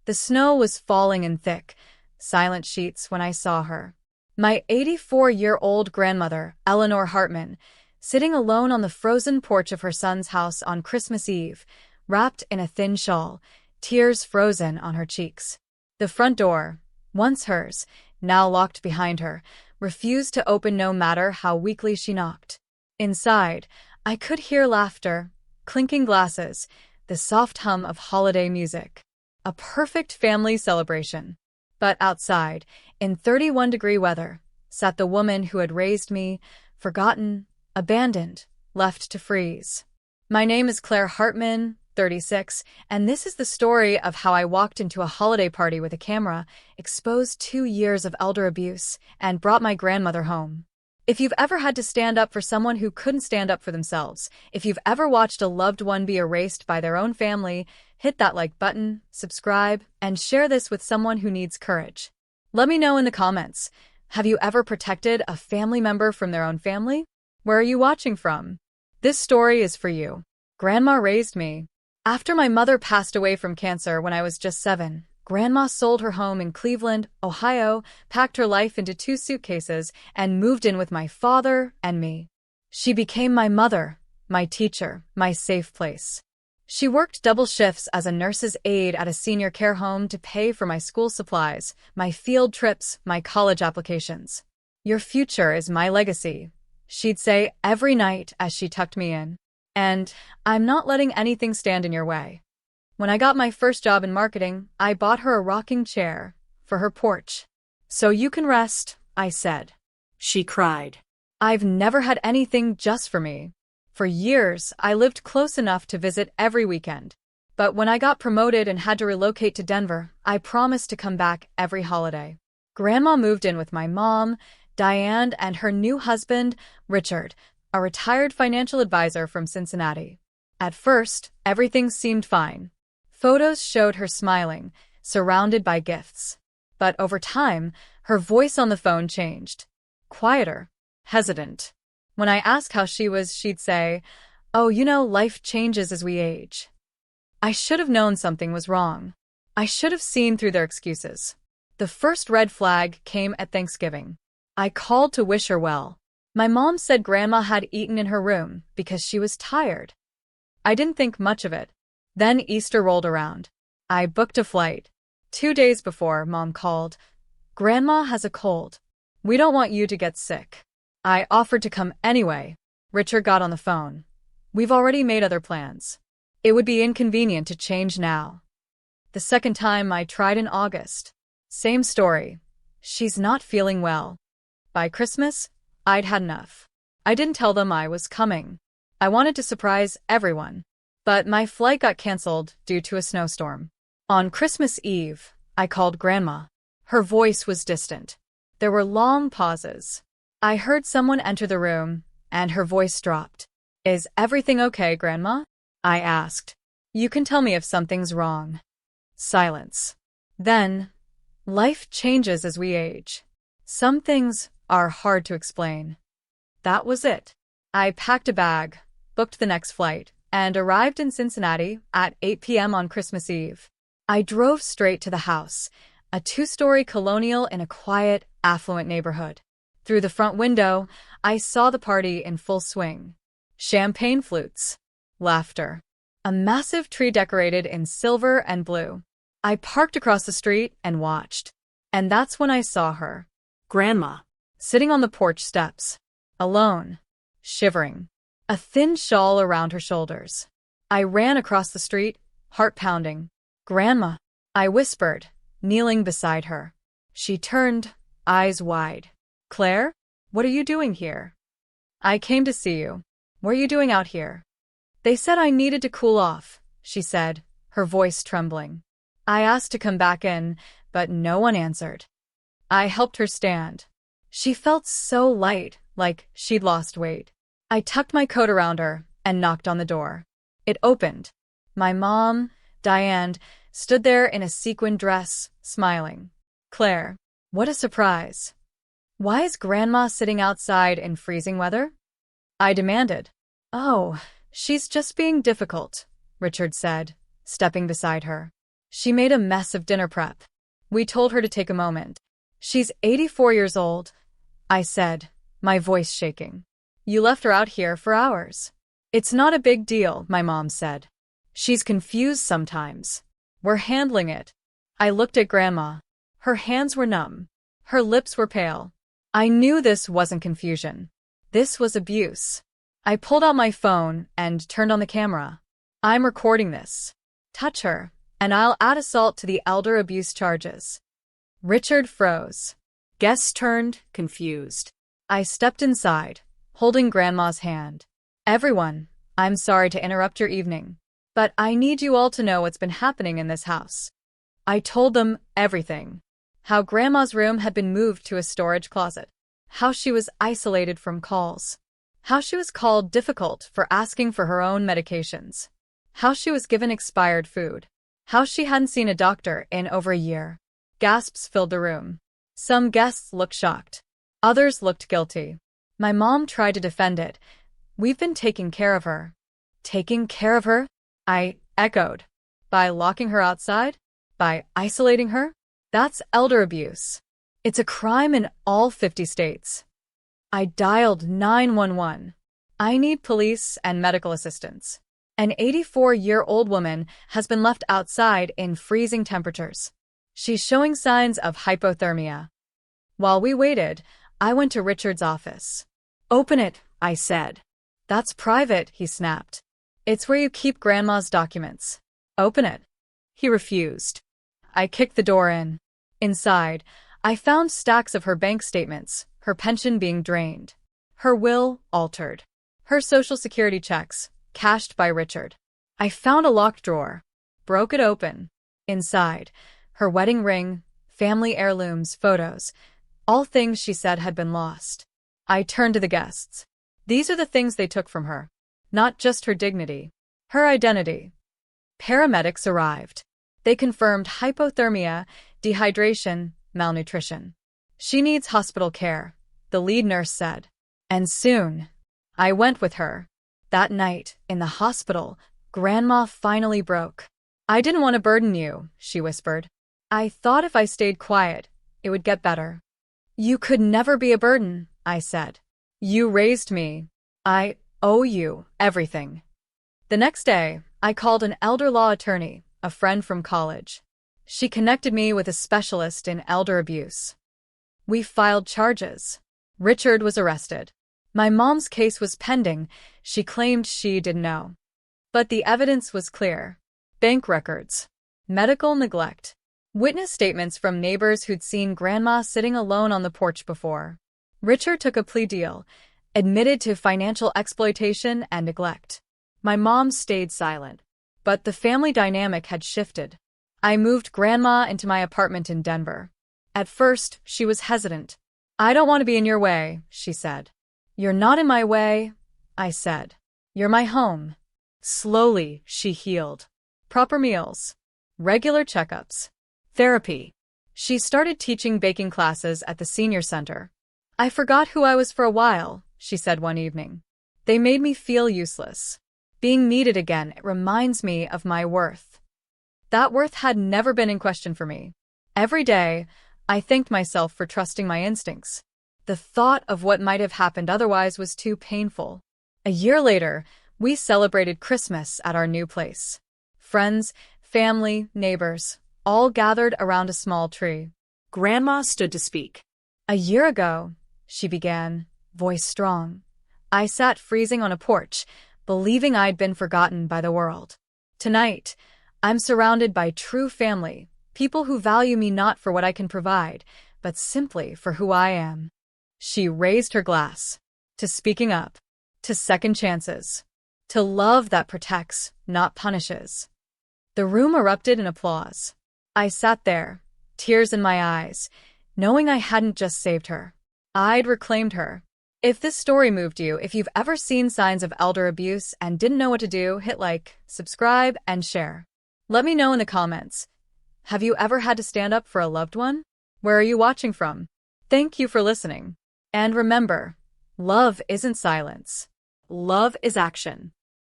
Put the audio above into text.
The snow was falling in thick, silent sheets when I saw her. My 84-year-old grandmother, Eleanor Hartman, sitting alone on the frozen porch of her son's house on Christmas Eve, wrapped in a thin shawl, tears frozen on her cheeks. The front door, once hers, now locked behind her, refused to open no matter how weakly she knocked. Inside, I could hear laughter, clinking glasses, the soft hum of holiday music. A perfect family celebration. But outside, in 31-degree weather, sat the woman who had raised me, forgotten, abandoned, left to freeze. My name is Claire Hartman, 36, and this is the story of how I walked into a holiday party with a camera, exposed 2 years of elder abuse, and brought my grandmother home. If you've ever had to stand up for someone who couldn't stand up for themselves, if you've ever watched a loved one be erased by their own family, hit that like button, subscribe, and share this with someone who needs courage. Let me know in the comments, have you ever protected a family member from their own family? Where are you watching from? This story is for you. Grandma raised me. After my mother passed away from cancer when I was just 7, Grandma sold her home in Cleveland, Ohio, packed her life into 2 suitcases, and moved in with my father and me. She became my mother, my teacher, my safe place. She worked double shifts as a nurse's aide at a senior care home to pay for my school supplies, my field trips, my college applications. "Your future is my legacy," she'd say every night as she tucked me in. And I'm not letting anything stand in your way. When I got my first job in marketing, I bought her a rocking chair for her porch. "So you can rest," I said. She cried. I've never had anything just for me. For years, I lived close enough to visit every weekend. But when I got promoted and had to relocate to Denver, I promised to come back every holiday. Grandma moved in with my mom, Diane, and her new husband, Richard, a retired financial advisor from Cincinnati. At first, everything seemed fine. Photos showed her smiling, surrounded by gifts. But over time, her voice on the phone changed. Quieter, hesitant. When I asked how she was, she'd say, "Oh, life changes as we age." I should have known something was wrong. I should have seen through their excuses. The first red flag came at Thanksgiving. I called to wish her well. My mom said Grandma had eaten in her room because she was tired. I didn't think much of it. Then Easter rolled around. I booked a flight. 2 days before, Mom called. "Grandma has a cold. We don't want you to get sick." I offered to come anyway. Richard got on the phone. "We've already made other plans. It would be inconvenient to change now." The second time I tried in August. Same story. "She's not feeling well." By Christmas, I'd had enough. I didn't tell them I was coming. I wanted to surprise everyone. But my flight got canceled due to a snowstorm. On Christmas Eve, I called Grandma. Her voice was distant. There were long pauses. I heard someone enter the room, and her voice dropped. "Is everything okay, Grandma?" I asked. "You can tell me if something's wrong." Silence. Then, life changes as we age. Some things are hard to explain. That was it. I packed a bag, booked the next flight, and arrived in Cincinnati at 8 p.m. on Christmas Eve. I drove straight to the house, a 2-story colonial in a quiet, affluent neighborhood. Through the front window, I saw the party in full swing. Champagne flutes, laughter, a massive tree decorated in silver and blue. I parked across the street and watched. And that's when I saw her. Grandma, sitting on the porch steps, alone, shivering, a thin shawl around her shoulders. I ran across the street, heart pounding. "Grandma," I whispered, kneeling beside her. She turned, eyes wide. "Claire, what are you doing here?" "I came to see you. What are you doing out here?" "They said I needed to cool off," she said, her voice trembling. I asked to come back in, but no one answered. I helped her stand. She felt so light, like she'd lost weight. I tucked my coat around her and knocked on the door. It opened. My mom, Diane, stood there in a sequin dress, smiling. "Claire, what a surprise. Why is Grandma sitting outside in freezing weather?" I demanded. "Oh, she's just being difficult," Richard said, stepping beside her. She made a mess of dinner prep. We told her to take a moment. She's 84 years old, I said, my voice shaking. You left her out here for hours. It's not a big deal, my mom said. She's confused sometimes. We're handling it. I looked at Grandma. Her hands were numb. Her lips were pale. I knew this wasn't confusion. This was abuse. I pulled out my phone and turned on the camera. I'm recording this. Touch her, and I'll add assault to the elder abuse charges. Richard froze. Guests turned, confused. I stepped inside, holding Grandma's hand. Everyone, I'm sorry to interrupt your evening, but I need you all to know what's been happening in this house. I told them everything. How Grandma's room had been moved to a storage closet. How she was isolated from calls. How she was called difficult for asking for her own medications. How she was given expired food. How she hadn't seen a doctor in over a year. Gasps filled the room. Some guests looked shocked. Others looked guilty. My mom tried to defend it. We've been taking care of her. Taking care of her? I echoed. By locking her outside? By isolating her? That's elder abuse. It's a crime in all 50 states. I dialed 911. I need police and medical assistance. An 84-year-old woman has been left outside in freezing temperatures. She's showing signs of hypothermia. While we waited, I went to Richard's office. Open it, I said. That's private, he snapped. It's where you keep Grandma's documents. Open it. He refused. I kicked the door in. Inside, I found stacks of her bank statements, her pension being drained, her will altered, her Social Security checks, cashed by Richard. I found a locked drawer, broke it open. Inside, her wedding ring, family heirlooms, photos, all things she said had been lost. I turned to the guests. These are the things they took from her. Not just her dignity, her identity. Paramedics arrived. They confirmed hypothermia, dehydration, malnutrition. She needs hospital care, the lead nurse said. And soon. I went with her. That night, in the hospital, Grandma finally broke. I didn't want to burden you, she whispered. I thought if I stayed quiet, it would get better. You could never be a burden, I said. You raised me. I owe you everything. The next day, I called an elder law attorney, a friend from college. She connected me with a specialist in elder abuse. We filed charges. Richard was arrested. My mom's case was pending. She claimed she didn't know. But the evidence was clear. Bank records. Medical neglect. Witness statements from neighbors who'd seen Grandma sitting alone on the porch before. Richard took a plea deal, admitted to financial exploitation and neglect. My mom stayed silent. But the family dynamic had shifted. I moved Grandma into my apartment in Denver. At first, she was hesitant. I don't want to be in your way, she said. You're not in my way, I said. You're my home. Slowly, she healed. Proper meals. Regular checkups. Therapy. She started teaching baking classes at the senior center. I forgot who I was for a while, she said one evening. They made me feel useless. Being needed again reminds me of my worth. That worth had never been in question for me. Every day, I thanked myself for trusting my instincts. The thought of what might have happened otherwise was too painful. A year later, we celebrated Christmas at our new place. Friends, family, neighbors, all gathered around a small tree. Grandma stood to speak. A year ago, she began, voice strong. I sat freezing on a porch, believing I'd been forgotten by the world. Tonight, I'm surrounded by true family, people who value me not for what I can provide, but simply for who I am. She raised her glass. To speaking up. To second chances. To love that protects, not punishes. The room erupted in applause. I sat there, tears in my eyes, knowing I hadn't just saved her. I'd reclaimed her. If this story moved you, if you've ever seen signs of elder abuse and didn't know what to do, hit like, subscribe, and share. Let me know in the comments. Have you ever had to stand up for a loved one? Where are you watching from? Thank you for listening. And remember, love isn't silence. Love is action.